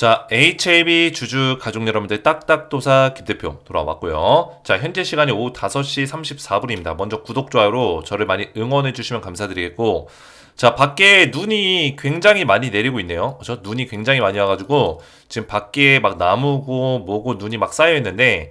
자, HAB 주주 가족 여러분들 딱딱도사 김대표 돌아왔고요. 자, 현재 시간이 오후 5시 34분입니다. 먼저 구독, 좋아요로 저를 많이 응원해 주시면 감사드리겠고, 자, 밖에 눈이 굉장히 많이 내리고 있네요. 그죠? 눈이 굉장히 많이 와가지고 지금 밖에 막 나무고 뭐고 눈이 막 쌓여 있는데,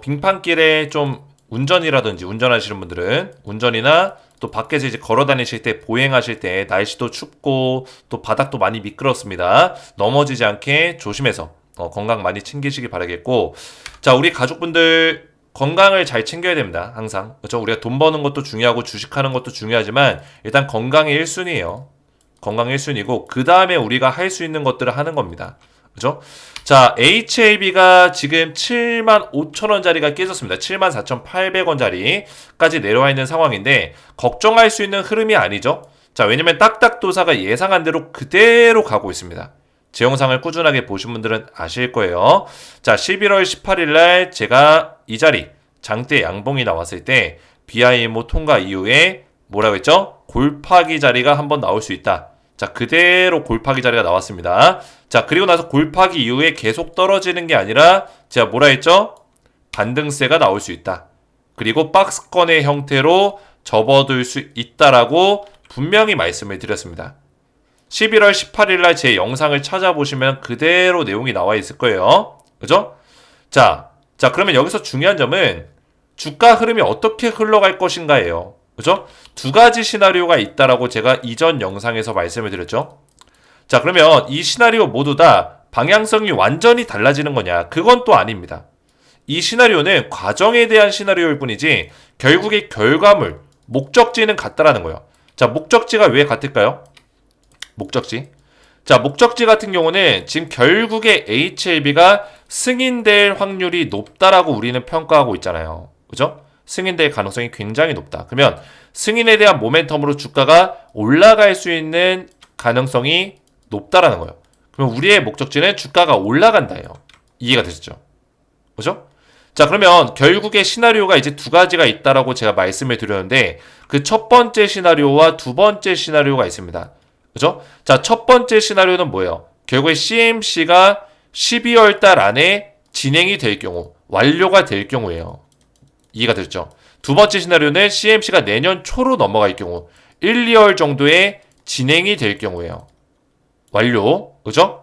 빙판길에 좀 운전이라든지 운전하시는 분들은 운전이나 또 밖에서 이제 걸어 다니실 때 보행하실 때 날씨도 춥고 또 바닥도 많이 미끄럽습니다. 넘어지지 않게 조심해서 건강 많이 챙기시기 바라겠고, 자, 우리 가족분들 건강을 잘 챙겨야 됩니다. 항상. 그렇죠? 우리가 돈 버는 것도 중요하고 주식하는 것도 중요하지만 일단 건강이 1순위예요. 건강이 1순위고 그 다음에 우리가 할 수 있는 것들을 하는 겁니다. 그죠? 자, HAB가 지금 75,000원짜리가 깨졌습니다. 74,800원짜리까지 내려와 있는 상황인데 걱정할 수 있는 흐름이 아니죠. 자, 왜냐면 딱딱도사가 예상한 대로 그대로 가고 있습니다. 제 영상을 꾸준하게 보신 분들은 아실 거예요. 자, 11월 18일 날 제가 이 자리 장대 양봉이 나왔을 때 BIMO 통과 이후에 뭐라고 했죠? 골파기 자리가 한번 나올 수 있다. 자, 그대로 골파기 자리가 나왔습니다. 자, 그리고 나서 골파기 이후에 계속 떨어지는 게 아니라 제가 뭐라 했죠? 반등세가 나올 수 있다. 그리고 박스권의 형태로 접어들 수 있다라고 분명히 말씀을 드렸습니다. 11월 18일 날 제 영상을 찾아보시면 그대로 내용이 나와 있을 거예요. 그죠? 자, 그러면 여기서 중요한 점은 주가 흐름이 어떻게 흘러갈 것인가예요. 그죠? 두 가지 시나리오가 있다라고 제가 이전 영상에서 말씀을 드렸죠. 자, 그러면 이 시나리오 모두 다 방향성이 완전히 달라지는 거냐? 그건 또 아닙니다. 이 시나리오는 과정에 대한 시나리오일 뿐이지 결국의 결과물, 목적지는 같다라는 거예요. 자, 목적지가 왜 같을까요? 목적지. 자, 목적지 같은 경우는 지금 결국에 HLB가 승인될 확률이 높다라고 우리는 평가하고 있잖아요. 그죠? 승인될 가능성이 굉장히 높다. 그러면 승인에 대한 모멘텀으로 주가가 올라갈 수 있는 가능성이 높다라는 거예요. 그러면 우리의 목적지는 주가가 올라간다예요. 이해가 되시죠? 그죠? 자, 그러면 결국에 시나리오가 이제 두 가지가 있다라고 제가 말씀을 드렸는데 그 첫 번째 시나리오와 두 번째 시나리오가 있습니다. 그죠? 자, 첫 번째 시나리오는 뭐예요? 결국에 CMC가 12월 달 안에 진행이 될 경우, 완료가 될 경우예요. 이해가 되셨죠? 두 번째 시나리오는 CMC가 내년 초로 넘어갈 경우 1, 2월 정도에 진행이 될 경우예요. 완료. 그죠?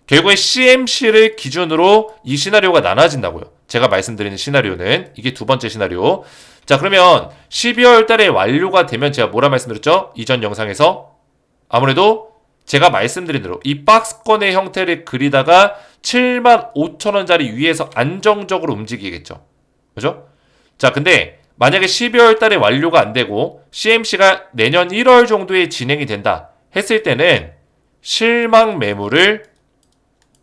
결국에 CMC를 기준으로 이 시나리오가 나눠진다고요. 제가 말씀드리는 시나리오는 이게 두 번째 시나리오. 자, 그러면 12월 달에 완료가 되면 제가 뭐라 말씀드렸죠? 이전 영상에서 아무래도 제가 말씀드린 대로 이 박스권의 형태를 그리다가 75,000원짜리 위에서 안정적으로 움직이겠죠. 그죠? 자, 근데 만약에 12월 달에 완료가 안 되고 CMC가 내년 1월 정도에 진행이 된다 했을 때는 실망 매물을,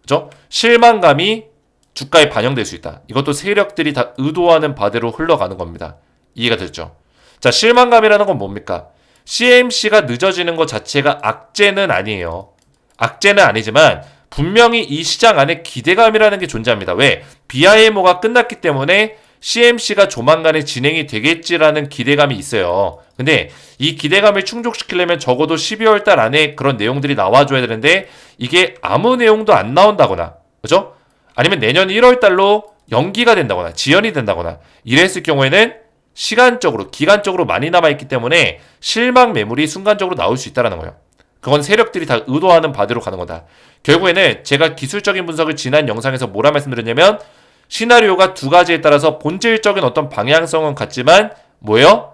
그죠? 실망감이 주가에 반영될 수 있다. 이것도 세력들이 다 의도하는 바대로 흘러가는 겁니다. 이해가 됐죠? 자, 실망감이라는 건 뭡니까? CMC가 늦어지는 것 자체가 악재는 아니에요. 악재는 아니지만 분명히 이 시장 안에 기대감이라는 게 존재합니다. 왜? BIMO가 끝났기 때문에 CMC가 조만간에 진행이 되겠지라는 기대감이 있어요. 근데 이 기대감을 충족시키려면 적어도 12월 달 안에 그런 내용들이 나와줘야 되는데 이게 아무 내용도 안 나온다거나, 그죠? 아니면 내년 1월 달로 연기가 된다거나 지연이 된다거나 이랬을 경우에는 시간적으로, 기간적으로 많이 남아있기 때문에 실망 매물이 순간적으로 나올 수 있다는 거예요. 그건 세력들이 다 의도하는 바대로 가는 거다. 결국에는 제가 기술적인 분석을 지난 영상에서 뭐라 말씀드렸냐면 시나리오가 두 가지에 따라서 본질적인 어떤 방향성은 같지만 뭐예요?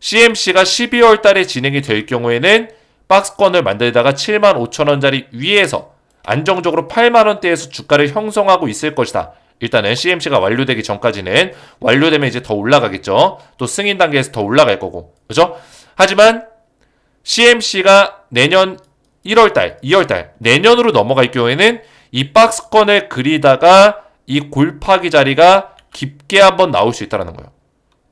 CMC가 12월 달에 진행이 될 경우에는 박스권을 만들다가 75,000원짜리 위에서 안정적으로 8만원대에서 주가를 형성하고 있을 것이다. 일단은 CMC가 완료되기 전까지는 완료되면 이제 더 올라가겠죠. 또 승인 단계에서 더 올라갈 거고. 그죠? 하지만 CMC가 내년 1월달, 2월달, 내년으로 넘어갈 경우에는 이 박스권을 그리다가 이 골파기 자리가 깊게 한번 나올 수 있다는 거예요.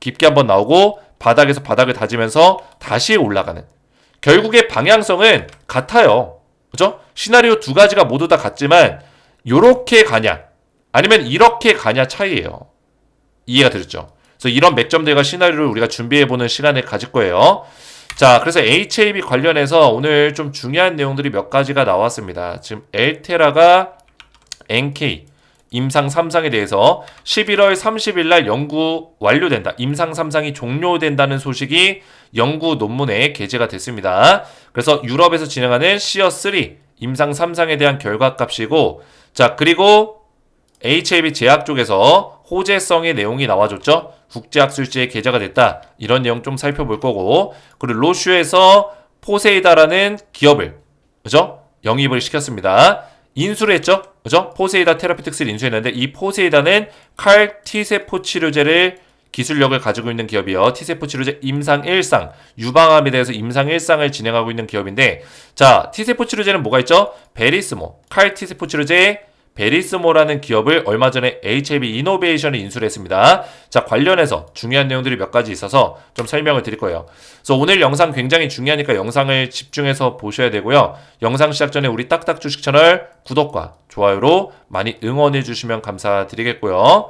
깊게 한번 나오고 바닥에서 바닥을 다지면서 다시 올라가는. 결국에 방향성은 같아요. 그죠? 시나리오 두 가지가 모두 다 같지만 요렇게 가냐 아니면 이렇게 가냐 차이예요. 이해가 되셨죠? 그래서 이런 맥점들과 시나리오를 우리가 준비해보는 시간을 가질 거예요. 자, 그래서 HAB 관련해서 오늘 좀 중요한 내용들이 몇 가지가 나왔습니다. 지금 엘테라가 NK 임상 3상에 대해서 11월 30일 날 연구 완료된다. 임상 3상이 종료된다는 소식이 연구 논문에 게재가 됐습니다. 그래서 유럽에서 진행하는 시어3 임상 3상에 대한 결과값이고, 자, 그리고 HAB 제약 쪽에서 호재성의 내용이 나와줬죠. 국제학술지에 게재가 됐다. 이런 내용 좀 살펴볼 거고, 그리고 로슈에서 포세이다라는 기업을, 그죠? 영입을 시켰습니다. 인수를 했죠. 그죠? 포세이다 테라피틱스를 인수했는데, 이 포세이다는 칼 T세포 치료제를 기술력을 가지고 있는 기업이요. T세포 치료제 임상 1상, 유방암에 대해서 임상 1상을 진행하고 있는 기업인데, 자, T세포 치료제는 뭐가 있죠? 베리스모, 칼 T세포 치료제 베리스모라는 기업을 얼마 전에 HAB 이노베이션을 인수를 했습니다. 자, 관련해서 중요한 내용들이 몇 가지 있어서 좀 설명을 드릴 거예요. 그래서 오늘 영상 굉장히 중요하니까 영상을 집중해서 보셔야 되고요. 영상 시작 전에 우리 딱딱 주식 채널 구독과 좋아요로 많이 응원해 주시면 감사드리겠고요.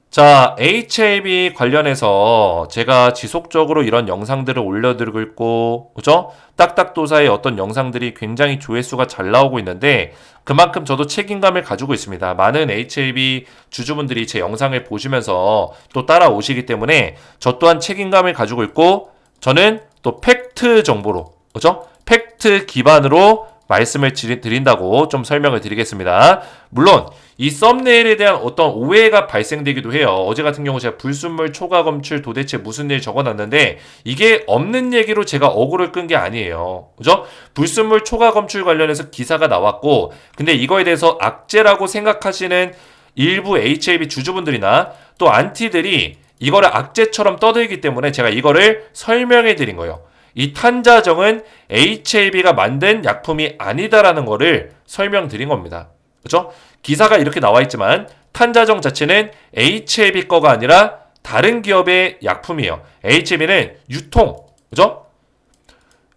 자, HAB 관련해서 제가 지속적으로 이런 영상들을 올려드리고 있고, 그죠? 딱딱도사의 어떤 영상들이 굉장히 조회수가 잘 나오고 있는데, 그만큼 저도 책임감을 가지고 있습니다. 많은 HAB 주주분들이 제 영상을 보시면서 또 따라오시기 때문에 저 또한 책임감을 가지고 있고, 저는 또 팩트 정보로, 그죠? 팩트 기반으로 말씀을 드린다고 좀 설명을 드리겠습니다. 물론 이 썸네일에 대한 어떤 오해가 발생되기도 해요. 어제 같은 경우 제가 불순물 초과 검출 도대체 무슨 일 적어놨는데, 이게 없는 얘기로 제가 어그를 끈 게 아니에요. 그죠? 불순물 초과 검출 관련해서 기사가 나왔고, 근데 이거에 대해서 악재라고 생각하시는 일부 HAB 주주분들이나 또 안티들이 이거를 악재처럼 떠들기 때문에 제가 이거를 설명해 드린 거예요. 이 탄자정은 HAB가 만든 약품이 아니다라는 거를 설명드린 겁니다. 그죠? 기사가 이렇게 나와 있지만 탄자정 자체는 HAB 거가 아니라 다른 기업의 약품이에요. HAB는 유통, 그죠?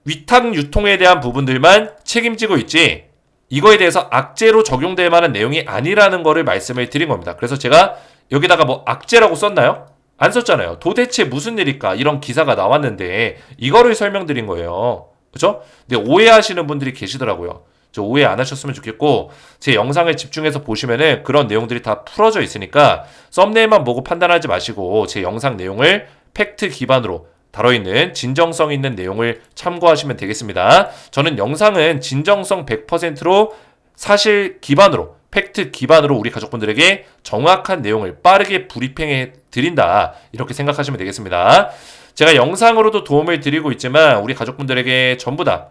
위탁 유통에 대한 부분들만 책임지고 있지, 이거에 대해서 악재로 적용될 만한 내용이 아니라는 거를 말씀을 드린 겁니다. 그래서 제가 여기다가 뭐 악재라고 썼나요? 안 썼잖아요. 도대체 무슨 일일까? 이런 기사가 나왔는데 이거를 설명드린 거예요. 그죠? 근데 오해하시는 분들이 계시더라고요. 저 오해 안 하셨으면 좋겠고, 제 영상을 집중해서 보시면은 그런 내용들이 다 풀어져 있으니까 썸네일만 보고 판단하지 마시고 제 영상 내용을 팩트 기반으로 다뤄있는 진정성 있는 내용을 참고하시면 되겠습니다. 저는 영상은 진정성 100%로 사실 기반으로, 팩트 기반으로 우리 가족분들에게 정확한 내용을 빠르게 브리핑해 드린다, 이렇게 생각하시면 되겠습니다. 제가 영상으로도 도움을 드리고 있지만 우리 가족분들에게 전부 다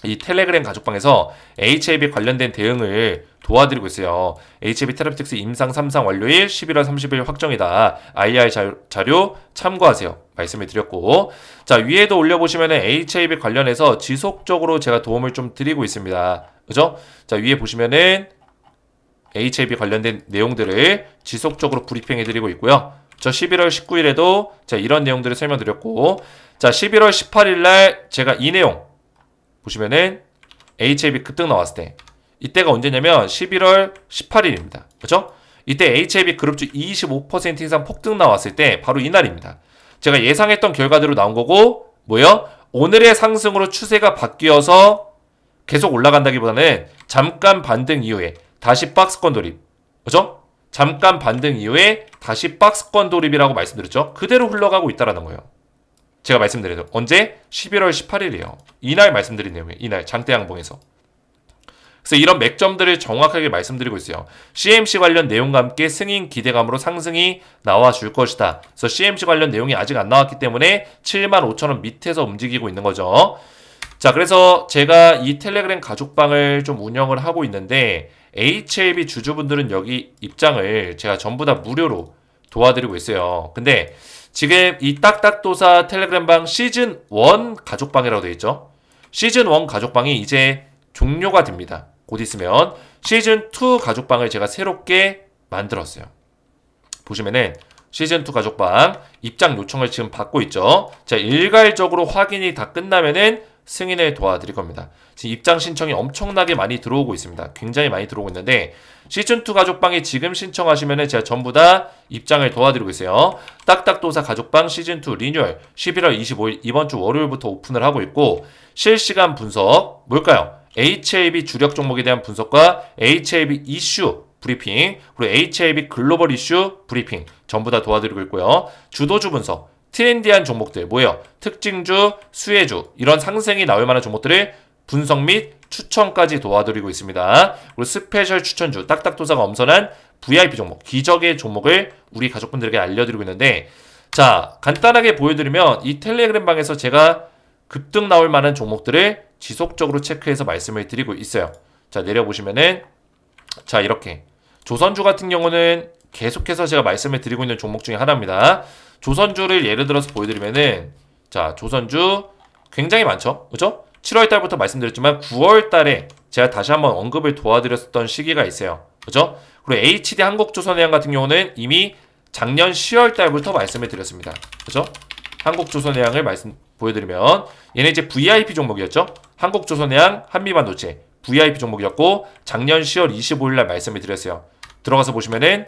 이 텔레그램 가족방에서 HAB 관련된 대응을 도와드리고 있어요. HAB 테라피틱스 임상 3상 완료일 11월 30일 확정이다. IR 자료 참고하세요. 말씀을 드렸고, 자, 위에도 올려보시면은 HAB 관련해서 지속적으로 제가 도움을 좀 드리고 있습니다. 그죠? 자, 위에 보시면은 HAB 관련된 내용들을 지속적으로 브리핑해드리고 있고요. 저 11월 19일에도 자, 이런 내용들을 설명드렸고, 자, 11월 18일 날 제가 이 내용 보시면은 HAB 급등 나왔을 때, 이때가 언제냐면 11월 18일입니다. 그렇죠? 이때 HAB 그룹주 25% 이상 폭등 나왔을 때 바로 이날입니다. 제가 예상했던 결과대로 나온 거고, 뭐요? 오늘의 상승으로 추세가 바뀌어서 계속 올라간다기보다는 잠깐 반등 이후에 다시 박스권 돌입, 그죠? 잠깐 반등 이후에 다시 박스권 돌입이라고 말씀드렸죠. 그대로 흘러가고 있다라는 거예요. 제가 말씀드려도 언제? 11월 18일이에요. 이날 말씀드린 내용이에요. 이날 장대 양봉에서. 그래서 이런 맥점들을 정확하게 말씀드리고 있어요. CMC 관련 내용과 함께 승인 기대감으로 상승이 나와줄 것이다. 그래서 CMC 관련 내용이 아직 안 나왔기 때문에 75,000원 밑에서 움직이고 있는 거죠. 자, 그래서 제가 이 텔레그램 가족방을 좀 운영을 하고 있는데, HAB 주주분들은 여기 입장을 제가 전부 다 무료로 도와드리고 있어요. 근데 지금 이 딱딱도사 텔레그램방 시즌 1 가족방이라고 되어 있죠. 시즌 1 가족방이 이제 종료가 됩니다. 곧 있으면 시즌 2 가족방을 제가 새롭게 만들었어요. 보시면은 시즌 2 가족방 입장 요청을 지금 받고 있죠. 자, 일괄적으로 확인이 다 끝나면은 승인을 도와드릴 겁니다. 지금 입장 신청이 엄청나게 많이 들어오고 있습니다. 굉장히 많이 들어오고 있는데, 시즌2 가족방에 지금 신청하시면은 제가 전부 다 입장을 도와드리고 있어요. 딱딱도사 가족방 시즌2 리뉴얼 11월 25일 이번 주 월요일부터 오픈을 하고 있고, 실시간 분석, 뭘까요? HLB 주력 종목에 대한 분석과 HLB 이슈 브리핑, 그리고 HLB 글로벌 이슈 브리핑 전부 다 도와드리고 있고요. 주도주 분석, 트렌디한 종목들 뭐예요? 특징주, 수혜주 이런 상승이 나올 만한 종목들을 분석 및 추천까지 도와드리고 있습니다. 그리고 스페셜 추천주, 딱딱도사가 엄선한 VIP 종목, 기적의 종목을 우리 가족분들에게 알려드리고 있는데, 자, 간단하게 보여드리면 이 텔레그램 방에서 제가 급등 나올 만한 종목들을 지속적으로 체크해서 말씀을 드리고 있어요. 자, 내려보시면은 자, 이렇게 조선주 같은 경우는 계속해서 제가 말씀을 드리고 있는 종목 중에 하나입니다. 조선주를 예를 들어서 보여드리면은, 자, 조선주 굉장히 많죠? 그죠? 7월 달부터 말씀드렸지만 9월 달에 제가 다시 한번 언급을 도와드렸던 시기가 있어요. 그죠? 그리고 HD 한국조선해양 같은 경우는 이미 작년 10월 달부터 말씀을 드렸습니다. 그죠? 한국조선해양을 보여드리면 얘는 이제 VIP 종목이었죠? 한국조선해양, 한미반도체 VIP 종목이었고 작년 10월 25일 날 말씀을 드렸어요. 들어가서 보시면은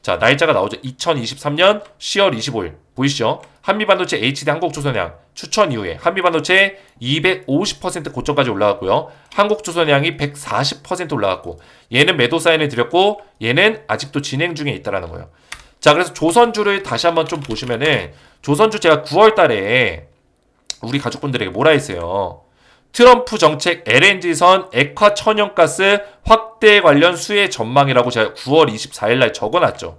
자, 날짜가 나오죠. 2023년 10월 25일. 보이시죠? 한미반도체 HD 한국조선해양 추천 이후에 한미반도체 250% 고점까지 올라갔고요. 한국조선해양이 140% 올라갔고, 얘는 매도 사인을 드렸고 얘는 아직도 진행 중에 있다라는 거예요. 자, 그래서 조선주를 다시 한번 좀 보시면은, 조선주 제가 9월 달에 우리 가족분들에게 뭐라 했어요? 트럼프 정책 LNG선 액화 천연가스 확대 관련 수혜 전망이라고 제가 9월 24일 날 적어놨죠.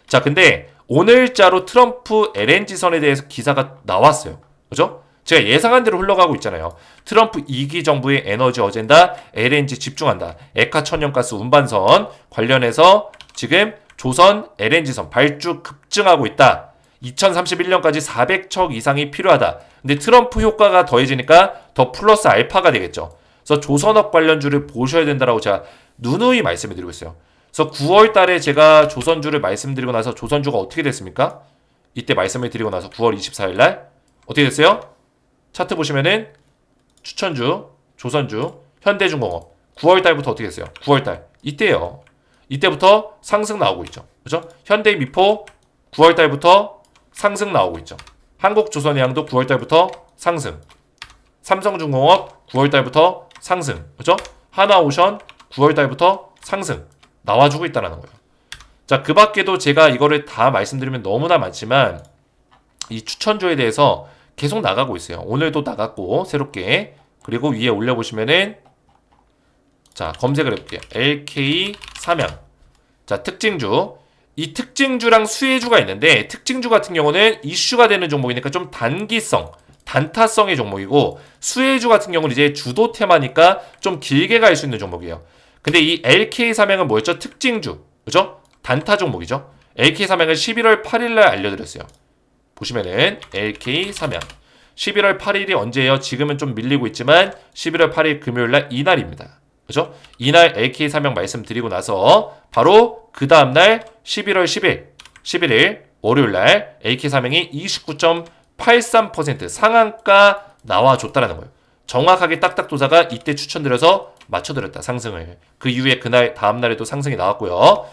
자, 근데 오늘자로 트럼프 LNG선에 대해서 기사가 나왔어요. 그죠? 제가 예상한 대로 흘러가고 있잖아요. 트럼프 2기 정부의 에너지 어젠다, LNG 집중한다. 액화 천연가스 운반선 관련해서 지금 조선 LNG선 발주 급증하고 있다. 2031년까지 400척 이상이 필요하다. 근데 트럼프 효과가 더해지니까 더 플러스 알파가 되겠죠. 그래서 조선업 관련주를 보셔야 된다라고 제가 누누이 말씀을 드리고 있어요. 그래서 9월 달에 제가 조선주를 말씀드리고 나서 조선주가 어떻게 됐습니까? 이때 말씀을 드리고 나서 9월 24일 날 어떻게 됐어요? 차트 보시면은 추천주, 조선주, 현대중공업 9월 달부터 어떻게 됐어요? 9월 달 이때요. 이때부터 상승 나오고 있죠. 그죠? 현대미포 9월 달부터 상승 나오고 있죠. 한국조선해양도 9월 달부터 상승. 삼성중공업 9월 달부터 상승. 그죠? 하나오션 9월 달부터 상승. 나와주고 있다는 거예요. 자, 그 밖에도 제가 이거를 다 말씀드리면 너무나 많지만 이 추천주에 대해서 계속 나가고 있어요. 오늘도 나갔고 새롭게. 그리고 위에 올려보시면은 자, 검색을 해볼게요. LK 삼양. 자, 특징주. 이 특징주랑 수혜주가 있는데, 특징주 같은 경우는 이슈가 되는 종목이니까 좀 단기성, 단타성의 종목이고, 수혜주 같은 경우는 이제 주도 테마니까 좀 길게 갈 수 있는 종목이에요. 근데 이 LK 삼양은 뭐였죠? 특징주. 그죠? 단타 종목이죠. LK 삼양은 11월 8일 날 알려드렸어요. 보시면은 LK 삼양. 11월 8일이 언제예요? 지금은 좀 밀리고 있지만 11월 8일 금요일 날 이날입니다. 그죠? 이날 LK 삼양 말씀드리고 나서 바로 그 다음날 11월 11일 월요일날 LK 삼양이 29.83% 상한가 나와줬다라는 거예요. 정확하게 딱딱도사가 이때 추천드려서 맞춰드렸다, 상승을. 그 이후에 그날 다음날에도 상승이 나왔고요.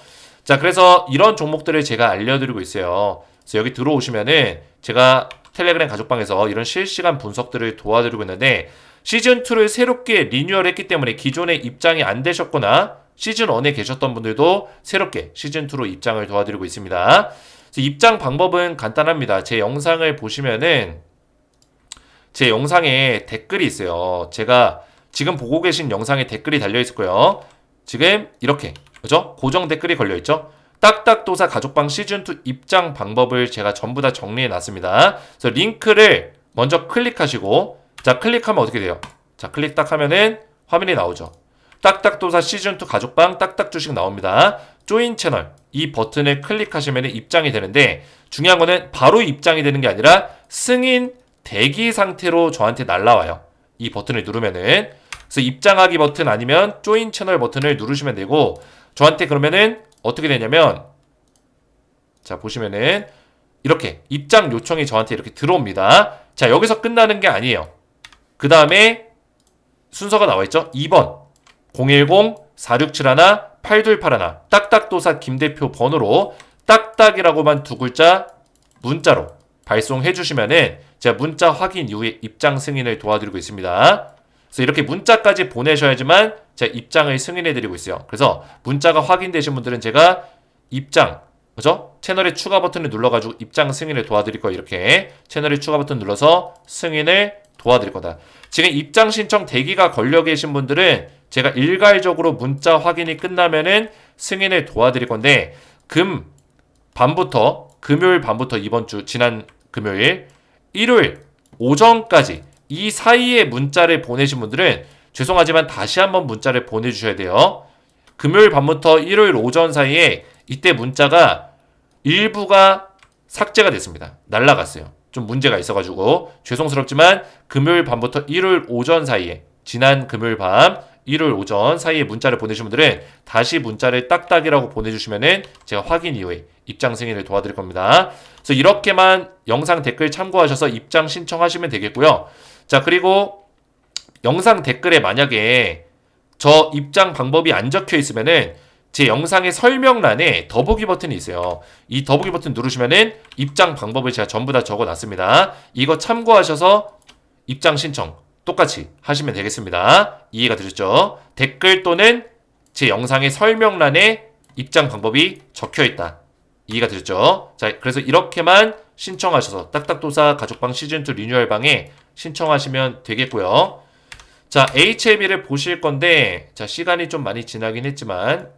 자, 그래서 이런 종목들을 제가 알려드리고 있어요. 그래서 여기 들어오시면은 제가 텔레그램 가족방에서 이런 실시간 분석들을 도와드리고 있는데, 시즌2를 새롭게 리뉴얼했기 때문에 기존에 입장이 안 되셨거나 시즌1에 계셨던 분들도 새롭게 시즌2로 입장을 도와드리고 있습니다. 그래서 입장 방법은 간단합니다. 제 영상을 보시면은 제 영상에 댓글이 있어요. 제가 지금 보고 계신 영상에 댓글이 달려있을 거예요. 지금 이렇게, 그죠? 고정 댓글이 걸려있죠? 딱딱도사 가족방 시즌2 입장 방법을 제가 전부 다 정리해놨습니다. 그래서 링크를 먼저 클릭하시고, 자, 클릭하면 어떻게 돼요? 자, 클릭 딱 하면은 화면이 나오죠. 딱딱도사 시즌2 가족방 딱딱주식 나옵니다. 조인 채널 이 버튼을 클릭하시면 입장이 되는데, 중요한 거는 바로 입장이 되는 게 아니라 승인 대기 상태로 저한테 날라와요. 이 버튼을 누르면은. 그래서 입장하기 버튼 아니면 조인 채널 버튼을 누르시면 되고, 저한테 그러면은 어떻게 되냐면, 자, 보시면은 이렇게 입장 요청이 저한테 이렇게 들어옵니다. 자, 여기서 끝나는 게 아니에요. 그 다음에 순서가 나와있죠. 2번 010-4671-8281 딱딱도사 김대표 번호로 딱딱이라고만 두 글자 문자로 발송해 주시면은 제가 문자 확인 이후에 입장 승인을 도와드리고 있습니다. 그래서 이렇게 문자까지 보내셔야지만 제가 입장을 승인해드리고 있어요. 그래서 문자가 확인되신 분들은 제가 입장, 그죠? 채널의 추가 버튼을 눌러가지고 입장 승인을 도와드릴 거예요. 이렇게 채널의 추가 버튼 눌러서 승인을 도와드릴 거다. 지금 입장 신청 대기가 걸려 계신 분들은 제가 일괄적으로 문자 확인이 끝나면은 승인을 도와드릴 건데 금요일 밤부터 이번 주 지난 금요일, 일요일 오전까지 이 사이에 문자를 보내신 분들은 죄송하지만 다시 한번 문자를 보내주셔야 돼요. 금요일 밤부터 일요일 오전 사이에 이때 문자가 일부가 삭제가 됐습니다. 날라갔어요. 좀 문제가 있어가지고 죄송스럽지만 금요일 밤부터 일요일 오전 사이에 지난 금요일 밤 일요일 오전 사이에 문자를 보내신 분들은 다시 문자를 딱딱이라고 보내주시면은 제가 확인 이후에 입장 승인을 도와드릴 겁니다. 그래서 이렇게만 영상 댓글 참고하셔서 입장 신청하시면 되겠고요. 자, 그리고 영상 댓글에 만약에 저 입장 방법이 안 적혀 있으면은 제 영상의 설명란에 더보기 버튼이 있어요. 이 더보기 버튼 누르시면은 입장 방법을 제가 전부 다 적어 놨습니다. 이거 참고하셔서 입장 신청 똑같이 하시면 되겠습니다. 이해가 되셨죠? 댓글 또는 제 영상의 설명란에 입장 방법이 적혀 있다. 이해가 되셨죠? 자, 그래서 이렇게만 신청하셔서 딱딱도사 가족방 시즌2 리뉴얼방에 신청하시면 되겠고요. 자, HLB를 보실 건데, 자, 시간이 좀 많이 지나긴 했지만,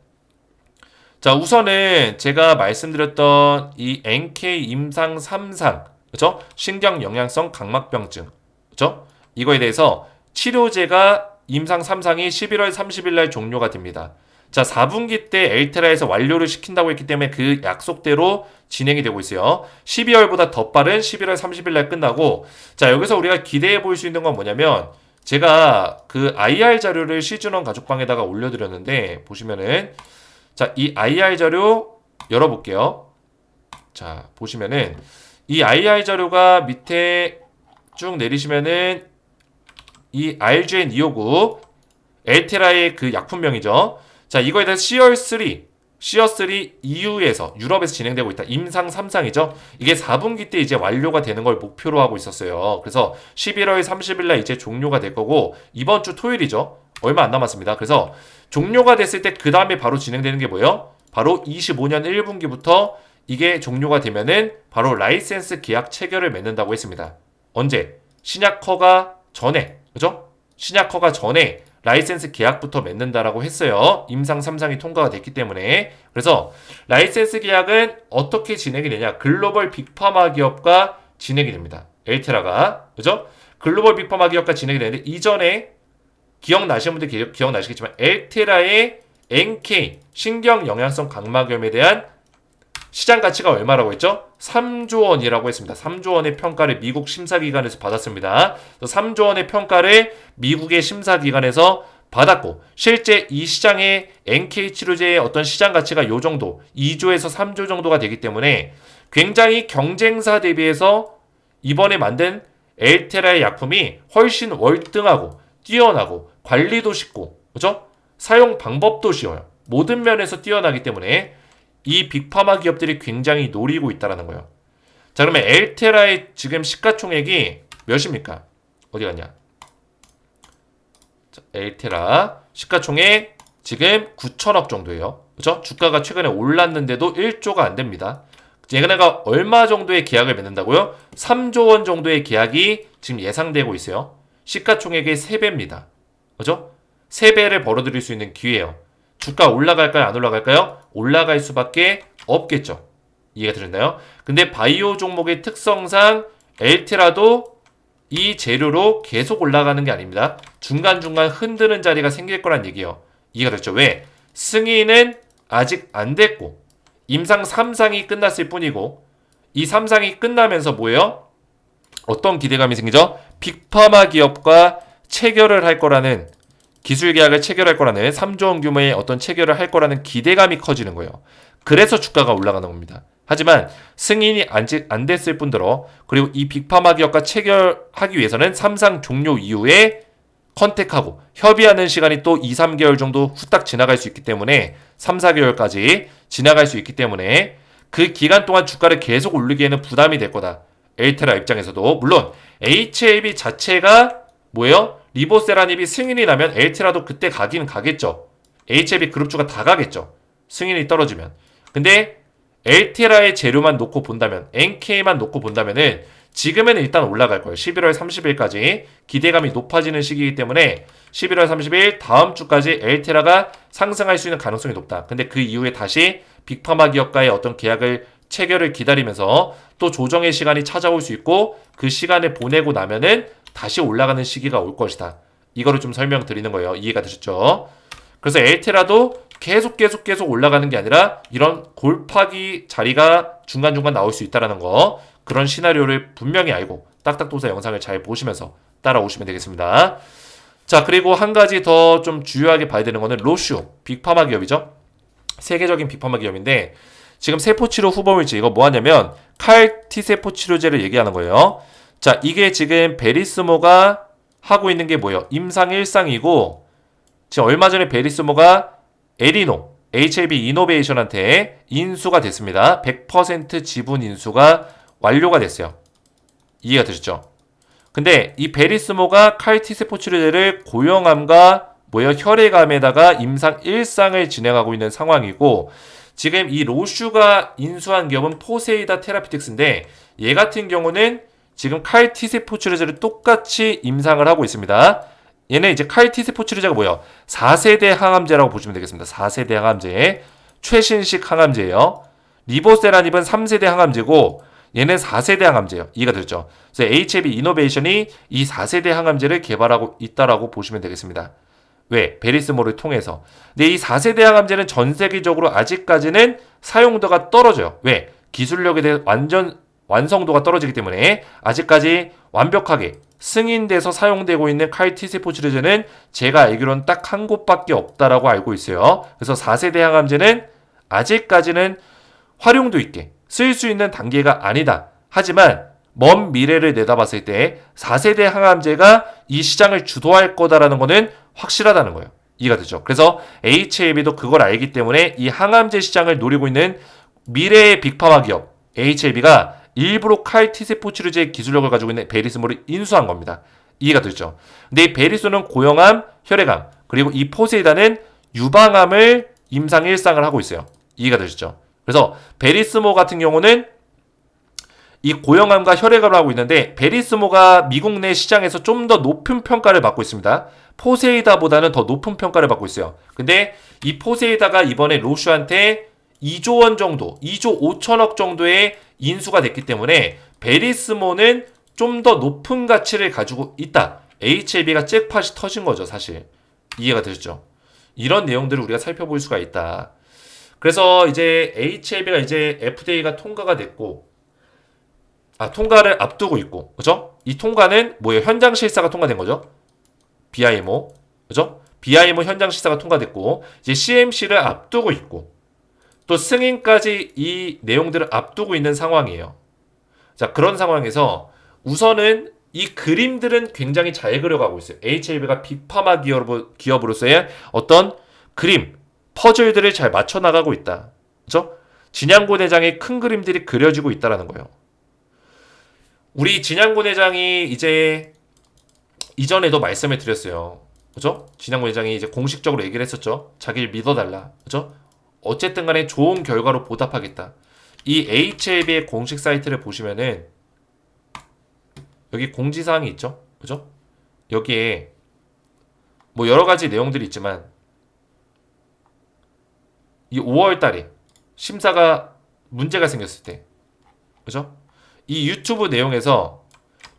자, 우선은 제가 말씀드렸던 이 NK 임상 3상, 그죠? 신경 영양성 각막병증, 그죠? 이거에 대해서 치료제가 임상 3상이 11월 30일 날 종료가 됩니다. 자, 4분기 때 엘테라에서 완료를 시킨다고 했기 때문에 그 약속대로 진행이 되고 있어요. 12월보다 더 빠른 11월 30일 날 끝나고, 자, 여기서 우리가 기대해 볼 수 있는 건 뭐냐면, 제가 그 IR 자료를 시즌1 가족방에다가 올려드렸는데, 보시면은, 자, 이 IR 자료 열어볼게요. 자, 보시면은, 이 IR 자료가 밑에 쭉 내리시면은, 이 RGN259, 엘테라의 그 약품명이죠. 자, 이거에 대해서 시어3 EU에서 유럽에서 진행되고 있다. 임상 3상이죠. 이게 4분기 때 이제 완료가 되는 걸 목표로 하고 있었어요. 그래서 11월 30일 날 이제 종료가 될 거고 이번 주 토요일이죠. 얼마 안 남았습니다. 그래서 종료가 됐을 때 그 다음에 바로 진행되는 게 뭐예요? 바로 25년 1분기부터 이게 종료가 되면은 바로 라이센스 계약 체결을 맺는다고 했습니다. 언제? 신약 허가 전에, 그죠? 신약 허가 전에 라이센스 계약부터 맺는다라고 했어요. 임상 3상이 통과가 됐기 때문에. 그래서 라이센스 계약은 어떻게 진행이 되냐? 글로벌 빅파마 기업과 진행이 됩니다. 엘테라가. 그죠? 글로벌 빅파마 기업과 진행이 되는데 이전에 기억나시는 분들 기억나시겠지만 엘테라의 NK 신경 영양성 각막염에 대한 시장 가치가 얼마라고 했죠? 3조 원이라고 했습니다. 3조 원의 평가를 미국 심사기관에서 받았습니다. 3조 원의 평가를 미국의 심사기관에서 받았고 실제 이 시장의 NK 치료제의 어떤 시장 가치가 요 정도 2조에서 3조 정도가 되기 때문에 굉장히 경쟁사 대비해서 이번에 만든 엘테라의 약품이 훨씬 월등하고 뛰어나고 관리도 쉽고 그죠? 사용 방법도 쉬워요. 모든 면에서 뛰어나기 때문에 이 빅파마 기업들이 굉장히 노리고 있다는 거예요. 자, 그러면 엘테라의 지금 시가총액이 몇입니까? 어디 갔냐? 자, 엘테라 시가총액 지금 9천억 정도예요. 그렇죠? 주가가 최근에 올랐는데도 1조가 안 됩니다. 얘네가 얼마 정도의 계약을 맺는다고요? 3조 원 정도의 계약이 지금 예상되고 있어요. 시가총액의 3배입니다. 그렇죠? 3배를 벌어들일 수 있는 기회예요. 주가 올라갈까요? 안 올라갈까요? 올라갈 수밖에 없겠죠. 이해가 되셨나요? 근데 바이오 종목의 특성상 엘테라도 이 재료로 계속 올라가는 게 아닙니다. 중간중간 흔드는 자리가 생길 거란 얘기예요. 이해가 됐죠? 왜? 승인은 아직 안 됐고 임상 3상이 끝났을 뿐이고 이 3상이 끝나면서 뭐예요? 어떤 기대감이 생기죠? 빅파마 기업과 체결을 할 거라는 기술 계약을 체결할 거라는 3조 원 규모의 어떤 체결을 할 거라는 기대감이 커지는 거예요. 그래서 주가가 올라가는 겁니다. 하지만 승인이 안 됐을 뿐더러 그리고 이 빅파마 기업과 체결하기 위해서는 3상 종료 이후에 컨택하고 협의하는 시간이 또 2, 3개월 정도 후딱 지나갈 수 있기 때문에 3, 4개월까지 지나갈 수 있기 때문에 그 기간 동안 주가를 계속 올리기에는 부담이 될 거다. 엘테라 입장에서도 물론 HLB 자체가 뭐예요? 리보세라닙이 승인이 나면 LT라도 그때 가긴 가겠죠. HLB 그룹주가 다 가겠죠. 승인이 떨어지면. 근데 엘테라의 재료만 놓고 본다면, NK만 놓고 본다면은 지금은 일단 올라갈 거예요. 11월 30일까지 기대감이 높아지는 시기이기 때문에 11월 30일 다음 주까지 엘테라가 상승할 수 있는 가능성이 높다. 근데 그 이후에 다시 빅파마 기업과의 어떤 계약을 체결을 기다리면서 또 조정의 시간이 찾아올 수 있고 그 시간을 보내고 나면은 다시 올라가는 시기가 올 것이다. 이거를 좀 설명드리는 거예요. 이해가 되셨죠? 그래서 엘테라도 계속 올라가는 게 아니라 이런 골파기 자리가 중간중간 나올 수 있다는 거, 그런 시나리오를 분명히 알고 딱딱도사 영상을 잘 보시면서 따라오시면 되겠습니다. 자, 그리고 한 가지 더 좀 주요하게 봐야 되는 거는 로슈, 빅파마 기업이죠. 세계적인 빅파마 기업인데 지금 세포치료 후보물질 이거 뭐 하냐면 칼티 세포치료제를 얘기하는 거예요. 자, 이게 지금 베리스모가 하고 있는 게 뭐예요? 임상 1상이고 지금 얼마 전에 베리스모가 에리노, HLB 이노베이션한테 인수가 됐습니다. 100% 지분 인수가 완료가 됐어요. 이해가 되셨죠? 근데 이 베리스모가 칼티 세포치료제를 고형암과 혈액암에다가 임상 1상을 진행하고 있는 상황이고 지금 이 로슈가 인수한 기업은 포세이다 테라피틱스인데 얘 같은 경우는 지금 칼티 세포치료제를 똑같이 임상을 하고 있습니다. 얘는 이제 칼티 세포치료제가 뭐예요? 4세대 항암제라고 보시면 되겠습니다. 4세대 항암제. 최신식 항암제예요. 리보세라닙은 3세대 항암제고 얘는 4세대 항암제예요. 이해가 되죠? 그래서 HLB 이노베이션이 이 4세대 항암제를 개발하고 있다라고 보시면 되겠습니다. 왜? 베리스모를 통해서. 근데 이 4세대 항암제는 전 세계적으로 아직까지는 사용도가 떨어져요. 왜? 기술력에 대해 완성도가 떨어지기 때문에 아직까지 완벽하게 승인돼서 사용되고 있는 칼티 세포 치료제는 제가 알기로는 딱 한 곳밖에 없다라고 알고 있어요. 그래서 4세대 항암제는 아직까지는 활용도 있게 쓸 수 있는 단계가 아니다. 하지만 먼 미래를 내다봤을 때 4세대 항암제가 이 시장을 주도할 거다라는 거는 확실하다는 거예요. 이해가 되죠? 그래서 HLB도 그걸 알기 때문에 이 항암제 시장을 노리고 있는 미래의 빅파마 기업 HLB가 일부러 칼티 세포 치료제의 기술력을 가지고 있는 베리스모를 인수한 겁니다. 이해가 되죠? 근데 이 베리스모는 고형암, 혈액암, 그리고 이 포세이다는 유방암을 임상 1상을 하고 있어요. 이해가 되셨죠? 그래서 베리스모 같은 경우는 이 고형암과 혈액암을 하고 있는데 베리스모가 미국 내 시장에서 좀 더 높은 평가를 받고 있습니다. 포세이다보다는 더 높은 평가를 받고 있어요. 근데 이 포세이다가 이번에 로슈한테 2조 원 정도, 2조 5천억 정도의 인수가 됐기 때문에 베리스모는 좀 더 높은 가치를 가지고 있다. HLB가 잭팟이 터진 거죠, 사실. 이해가 되셨죠? 이런 내용들을 우리가 살펴볼 수가 있다. 그래서 이제 HLB가 이제 FDA가 통과가 됐고, 통과를 앞두고 있고, 그죠? 이 통과는 뭐예요? 현장 실사가 통과된 거죠? BIMO, 그죠? BIMO 현장 실사가 통과됐고, 이제 CMC를 앞두고 있고, 또 승인까지 이 내용들을 앞두고 있는 상황이에요. 자, 그런 상황에서 우선은 이 그림들은 굉장히 잘 그려가고 있어요. HLB가 빅파마 기업으로서의 어떤 그림, 퍼즐들을 잘 맞춰나가고 있다. 그죠? 진양고 내장의 큰 그림들이 그려지고 있다는 거예요. 우리 진양고 내장이 이제 이전에도 말씀을 드렸어요. 그죠? 진양고 내장이 이제 공식적으로 얘기를 했었죠. 자기를 믿어달라. 그죠? 어쨌든 간에 좋은 결과로 보답하겠다. 이 HLB의 공식 사이트를 보시면은 여기 공지사항이 있죠. 그죠? 여기에 뭐 여러 가지 내용들이 있지만 이 5월 달에 심사가 문제가 생겼을 때 그죠? 이 유튜브 내용에서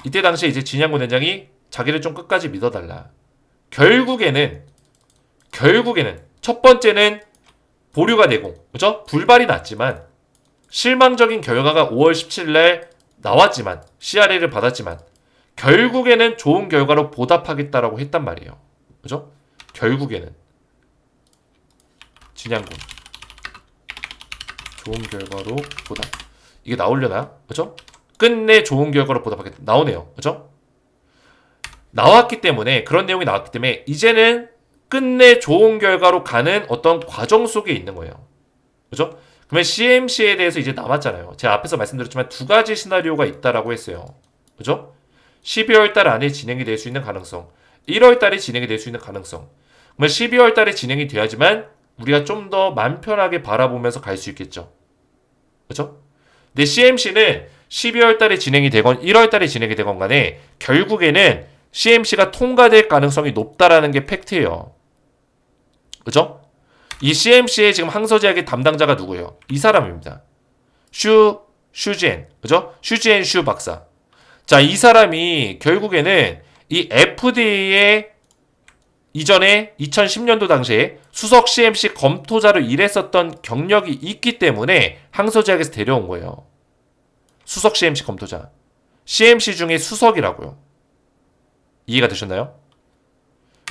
이때 당시에 이제 진양고 원장이 자기를 좀 끝까지 믿어달라. 결국에는 첫 번째는 보류가 되고, 그죠? 불발이 났지만 실망적인 결과가 5월 17일 날 나왔지만 CRA를 받았지만 결국에는 좋은 결과로 보답하겠다라고 했단 말이에요. 그죠? 결국에는 진양군 좋은 결과로 보답. 이게 나오려나? 그죠? 끝내 좋은 결과로 보답하겠다. 나오네요. 그죠? 나왔기 때문에 그런 내용이 나왔기 때문에 이제는 끝내 좋은 결과로 가는 어떤 과정 속에 있는 거예요. 그죠? 그러면 CMC에 대해서 이제 남았잖아요. 제가 앞에서 말씀드렸지만 두 가지 시나리오가 있다라고 했어요. 그죠? 12월 달 안에 진행이 될 수 있는 가능성. 1월 달에 진행이 될 수 있는 가능성. 그러면 12월 달에 진행이 돼야지만 우리가 좀 더 맘 편하게 바라보면서 갈 수 있겠죠. 그렇죠? 근데 CMC는 12월 달에 진행이 되건 1월 달에 진행이 되건 간에 결국에는 CMC가 통과될 가능성이 높다라는 게 팩트예요. 그죠? 이 CMC의 지금 항서제약의 담당자가 누구예요? 이 사람입니다. 슈지엔. 그죠? 슈지엔 슈 박사. 자, 이 사람이 결국에는 이 FDA의 이전에 2010년도 당시에 수석 CMC 검토자로 일했었던 경력이 있기 때문에 항서제약에서 데려온 거예요. 수석 CMC 검토자. CMC 중에 수석이라고요. 이해가 되셨나요?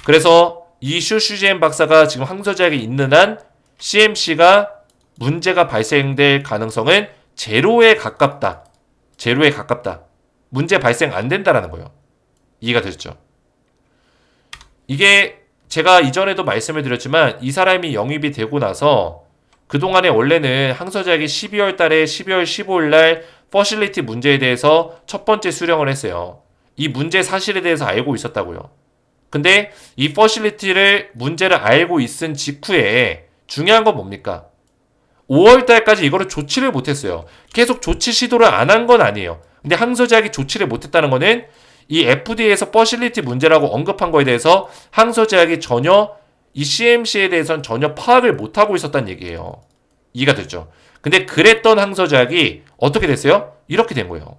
그래서 이 슈지엔 박사가 지금 항서제약에 있는 한 CMC가 문제가 발생될 가능성은 제로에 가깝다. 제로에 가깝다. 문제 발생 안 된다라는 거예요. 이해가 되셨죠? 이게 제가 이전에도 말씀을 드렸지만 이 사람이 영입이 되고 나서 그동안에 원래는 항서제약이 12월 달에 12월 15일 날 퍼실리티 문제에 대해서 첫 번째 수령을 했어요. 이 문제 사실에 대해서 알고 있었다고요. 근데 이 퍼실리티를 문제를 알고 있은 직후에 중요한 건 뭡니까? 5월 달까지 이거를 조치를 못했어요. 계속 조치 시도를 안 한 건 아니에요. 근데 항서제약이 조치를 못했다는 거는 이 FDA에서 퍼실리티 문제라고 언급한 거에 대해서 항서제약이 전혀 이 CMC에 대해서는 전혀 파악을 못하고 있었다는 얘기예요. 이해가 됐죠? 근데 그랬던 항서제약이 어떻게 됐어요? 이렇게 된 거예요.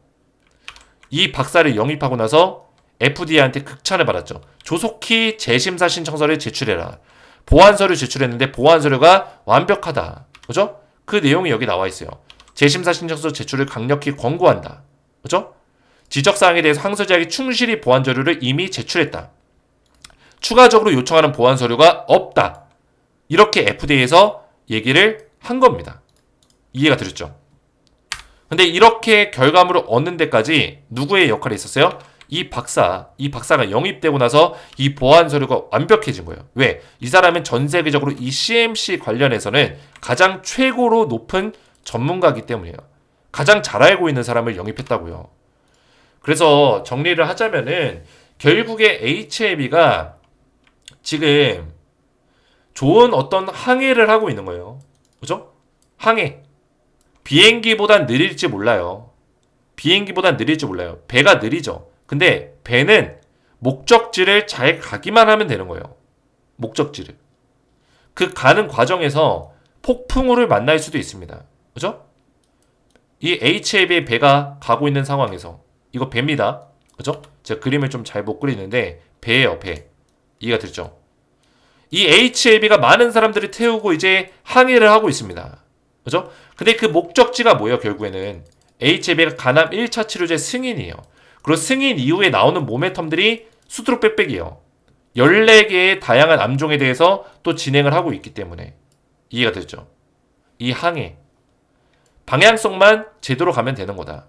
이 박사를 영입하고 나서 FDA한테 극찬을 받았죠. 조속히 재심사 신청서를 제출해라. 보완서류 제출했는데 보완서류가 완벽하다. 그죠? 그 내용이 여기 나와 있어요. 재심사 신청서 제출을 강력히 권고한다. 그죠? 지적사항에 대해서 항서제약이 충실히 보완서류를 이미 제출했다. 추가적으로 요청하는 보완서류가 없다. 이렇게 FDA에서 얘기를 한 겁니다. 이해가 되셨죠? 근데 이렇게 결과물을 얻는 데까지 누구의 역할이 있었어요? 이 박사가 영입되고 나서 이 보안 서류가 완벽해진 거예요. 왜? 이 사람은 전 세계적으로 이 CMC 관련해서는 가장 최고로 높은 전문가이기 때문이에요. 가장 잘 알고 있는 사람을 영입했다고요. 그래서 정리를 하자면은 결국에 HLB가 지금 좋은 어떤 항해를 하고 있는 거예요. 그죠? 항해. 비행기보단 느릴지 몰라요. 비행기보단 느릴지 몰라요. 배가 느리죠. 근데 배는 목적지를 잘 가기만 하면 되는 거예요. 목적지를. 그 가는 과정에서 폭풍우를 만날 수도 있습니다. 그죠? 이 HLB의 배가 가고 있는 상황에서 이거 배입니다. 그죠? 제가 그림을 좀 잘 못 그리는데 배예요, 배. 이해가 됐죠? 이 HLB가 많은 사람들을 태우고 이제 항해를 하고 있습니다. 그죠? 근데 그 목적지가 뭐예요, 결국에는? HLB가 간암 1차 치료제 승인이에요. 그리고 승인 이후에 나오는 모멘텀들이 수두룩 빽빽이에요. 14개의 다양한 암종에 대해서 또 진행을 하고 있기 때문에. 이해가 됐죠? 이 항해. 방향성만 제대로 가면 되는 거다.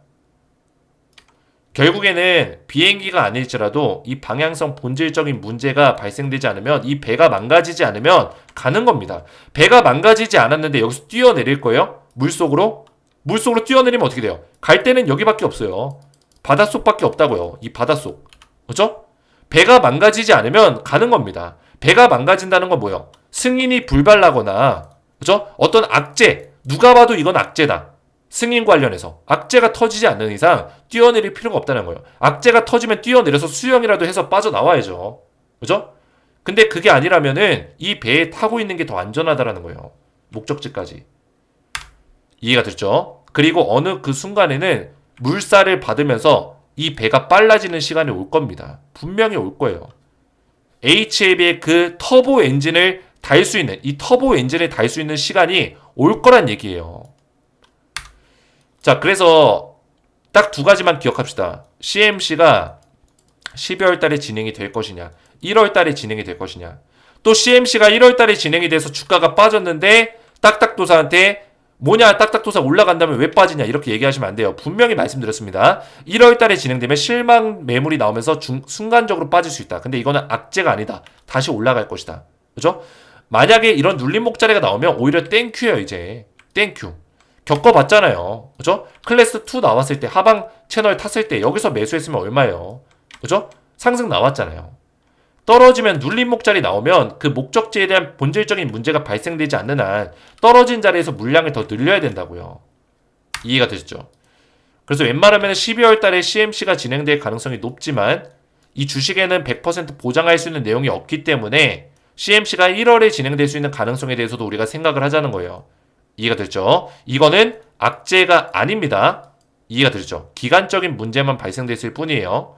결국에는 비행기가 아닐지라도 이 방향성 본질적인 문제가 발생되지 않으면 이 배가 망가지지 않으면 가는 겁니다. 배가 망가지지 않았는데 여기서 뛰어내릴 거예요? 물속으로? 물속으로 뛰어내리면 어떻게 돼요? 갈 때는 여기밖에 없어요. 바닷속밖에 없다고요. 이 바닷속. 그렇죠? 배가 망가지지 않으면 가는 겁니다. 배가 망가진다는 건 뭐예요? 승인이 불발나거나 그렇죠? 어떤 악재. 누가 봐도 이건 악재다. 승인 관련해서 악재가 터지지 않는 이상 뛰어내릴 필요가 없다는 거예요. 악재가 터지면 뛰어내려서 수영이라도 해서 빠져나와야죠. 그죠? 근데 그게 아니라면은 이 배에 타고 있는 게 더 안전하다라는 거예요. 목적지까지. 이해가 됐죠? 그리고 어느 그 순간에는 물살을 받으면서 이 배가 빨라지는 시간이 올 겁니다. 분명히 올 거예요. HLB의 그 터보 엔진을 달 수 있는 이 터보 엔진을 달 수 있는 시간이 올 거란 얘기예요. 자, 그래서 딱 두 가지만 기억합시다. CMC가 12월 달에 진행이 될 것이냐, 1월 달에 진행이 될 것이냐. 또 CMC가 1월 달에 진행이 돼서 주가가 빠졌는데 딱딱도사한테 뭐냐, 딱딱도사 올라간다면 왜 빠지냐 이렇게 얘기하시면 안 돼요. 분명히 말씀드렸습니다. 1월 달에 진행되면 실망 매물이 나오면서 순간적으로 빠질 수 있다. 근데 이거는 악재가 아니다. 다시 올라갈 것이다. 그죠? 만약에 이런 눌림 목자리가 나오면 오히려 땡큐예요. 이제 땡큐. 겪어봤잖아요. 그죠? 클래스 2 나왔을 때 하방 채널 탔을 때 여기서 매수했으면 얼마예요? 그죠? 상승 나왔잖아요. 떨어지면 눌린 목자리 나오면 그 목적지에 대한 본질적인 문제가 발생되지 않는 한 떨어진 자리에서 물량을 더 늘려야 된다고요. 이해가 되시죠? 그래서 웬만하면 12월 달에 CMC가 진행될 가능성이 높지만 이 주식에는 100% 보장할 수 있는 내용이 없기 때문에 CMC가 1월에 진행될 수 있는 가능성에 대해서도 우리가 생각을 하자는 거예요. 이해가 됐죠? 이거는 악재가 아닙니다. 이해가 되죠? 기간적인 문제만 발생됐을 뿐이에요.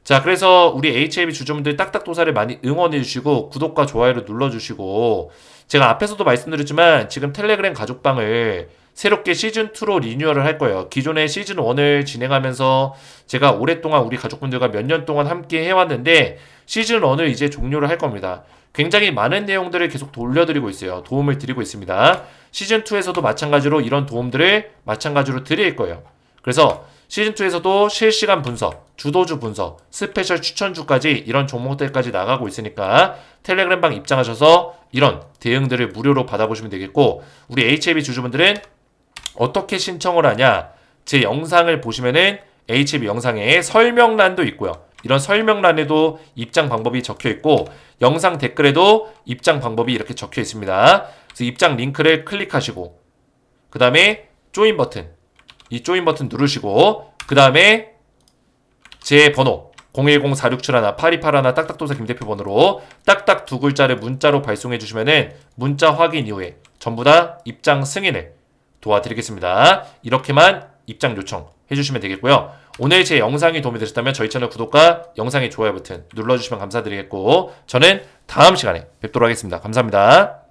자, 그래서 우리 HAB 주주분들 딱딱도사를 많이 응원해주시고 구독과 좋아요를 눌러주시고 제가 앞에서도 말씀드렸지만 지금 텔레그램 가족방을 새롭게 시즌2로 리뉴얼을 할 거예요. 기존에 시즌1을 진행하면서 제가 오랫동안 우리 가족분들과 몇 년 동안 함께 해왔는데 시즌1을 이제 종료를 할 겁니다. 굉장히 많은 내용들을 계속 돌려드리고 있어요. 도움을 드리고 있습니다. 시즌2에서도 마찬가지로 이런 도움들을 마찬가지로 드릴 거예요. 그래서 시즌2에서도 실시간 분석, 주도주 분석, 스페셜 추천주까지 이런 종목들까지 나가고 있으니까 텔레그램방 입장하셔서 이런 대응들을 무료로 받아보시면 되겠고 우리 HAB 주주분들은 어떻게 신청을 하냐 제 영상을 보시면은 HAB 영상에 설명란도 있고요. 이런 설명란에도 입장 방법이 적혀 있고 영상 댓글에도 입장 방법이 이렇게 적혀 있습니다. 그래서 입장 링크를 클릭하시고 그 다음에 조인 버튼 이 조인 버튼 누르시고 그 다음에 제 번호 010-4671-8281 딱딱도사 김대표 번호로 딱딱 두 글자를 문자로 발송해 주시면은 문자 확인 이후에 전부 다 입장 승인을 도와드리겠습니다. 이렇게만 입장 요청 해주시면 되겠고요. 오늘 제 영상이 도움이 되셨다면 저희 채널 구독과 영상의 좋아요 버튼 눌러주시면 감사드리겠고 저는 다음 시간에 뵙도록 하겠습니다. 감사합니다.